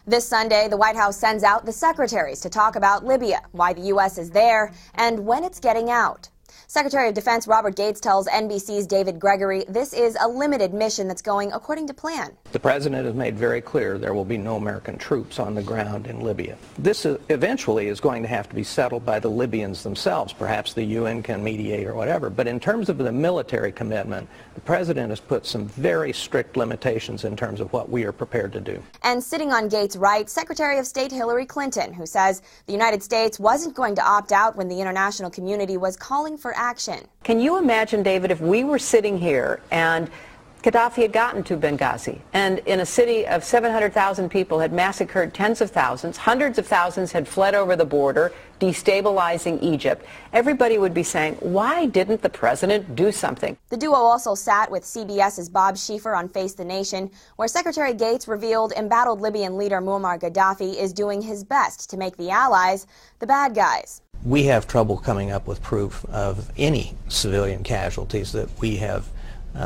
This Sunday, the White House sends out the secretaries to talk about Libya, why the U.S. is there, and when it's getting out. Secretary of Defense Robert Gates tells NBC's David Gregory this is a limited mission that's going according to plan. The president has made very clear there will be no American troops on the ground in Libya. This eventually is going to have to be settled by the Libyans themselves. Perhaps the UN can mediate or whatever. But in terms of the military commitment, the president has put some very strict limitations in terms of what we are prepared to do. And sitting on Gates' right, Secretary of State Hillary Clinton, who says the United States wasn't going to opt out when the international community was calling for action. Can you imagine, David, if we were sitting here and Gaddafi had gotten to Benghazi and in a city of 700,000 people had massacred tens of thousands, hundreds of thousands had fled over the border, destabilizing Egypt. Everybody would be saying, why didn't the president do something? The duo also sat with CBS's Bob Schieffer on Face the Nation, where Secretary Gates revealed embattled Libyan leader Muammar Gaddafi is doing his best to make the allies the bad guys. We have trouble coming up with proof of any civilian casualties that we have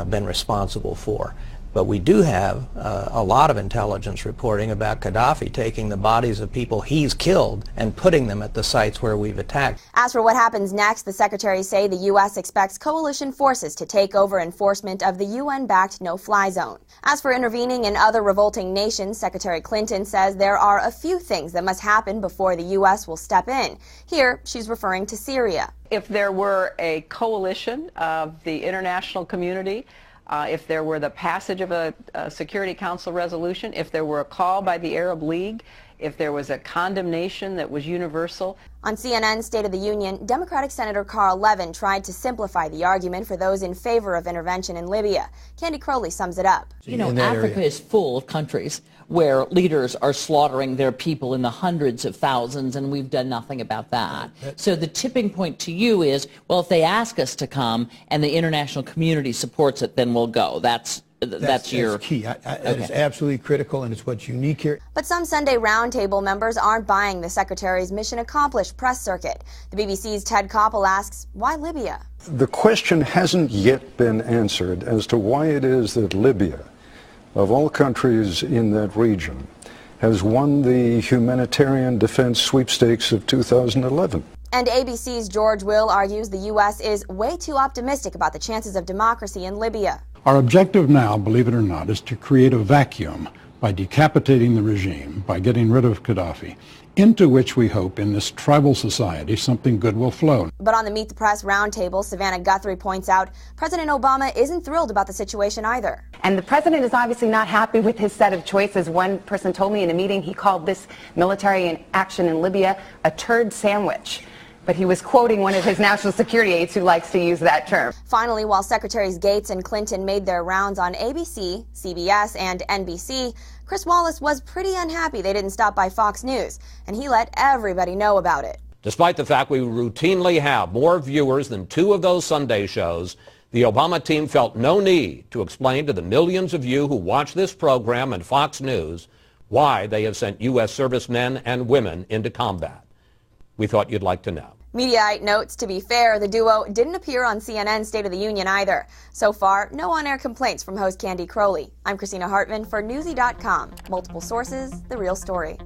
been responsible for. But we do have a lot of intelligence reporting about Gaddafi taking the bodies of people he's killed and putting them at the sites where we've attacked. As for what happens next, the secretaries say the U.S. expects coalition forces to take over enforcement of the UN-backed no-fly zone. As for intervening in other revolting nations, Secretary Clinton says there are a few things that must happen before the U.S. will step in. Here, she's referring to Syria. If there were a coalition of the international community, if there were the passage of a Security Council resolution, if there were a call by the Arab League, if there was a condemnation that was universal. On CNN's State of the Union, Democratic Senator Carl Levin tried to simplify the argument for those in favor of intervention in Libya. Candy Crowley sums it up. You know, Africa is full of countries where leaders are slaughtering their people in the hundreds of thousands, and we've done nothing about that. So the tipping point to you is, well, if they ask us to come and the international community supports it, then we'll go. That's your key. That is absolutely critical, and it's what's unique here. But some Sunday roundtable members aren't buying the secretary's mission accomplished press circuit. The BBC's Ted Koppel asks, why Libya? The question hasn't yet been answered as to why it is that Libya, of all countries in that region, has won the humanitarian defense sweepstakes of 2011. And ABC's George Will argues the U.S. is way too optimistic about the chances of democracy in Libya. Our objective now, believe it or not, is to create a vacuum by decapitating the regime, by getting rid of Gaddafi, into which we hope in this tribal society something good will flow. But on the Meet the Press roundtable, Savannah Guthrie points out President Obama isn't thrilled about the situation either. And the president is obviously not happy with his set of choices. One person told me in a meeting he called this military action in Libya a turd sandwich. But he was quoting one of his national security aides who likes to use that term. Finally, while Secretaries Gates and Clinton made their rounds on ABC, CBS, and NBC, Chris Wallace was pretty unhappy they didn't stop by Fox News, and he let everybody know about it. Despite the fact we routinely have more viewers than two of those Sunday shows, the Obama team felt no need to explain to the millions of you who watch this program and Fox News why they have sent U.S. servicemen and women into combat. We thought you'd like to know. Mediaite notes, to be fair, the duo didn't appear on CNN's State of the Union either. So far, no on-air complaints from host Candy Crowley. I'm Christina Hartman for Newsy.com. Multiple sources, the real story.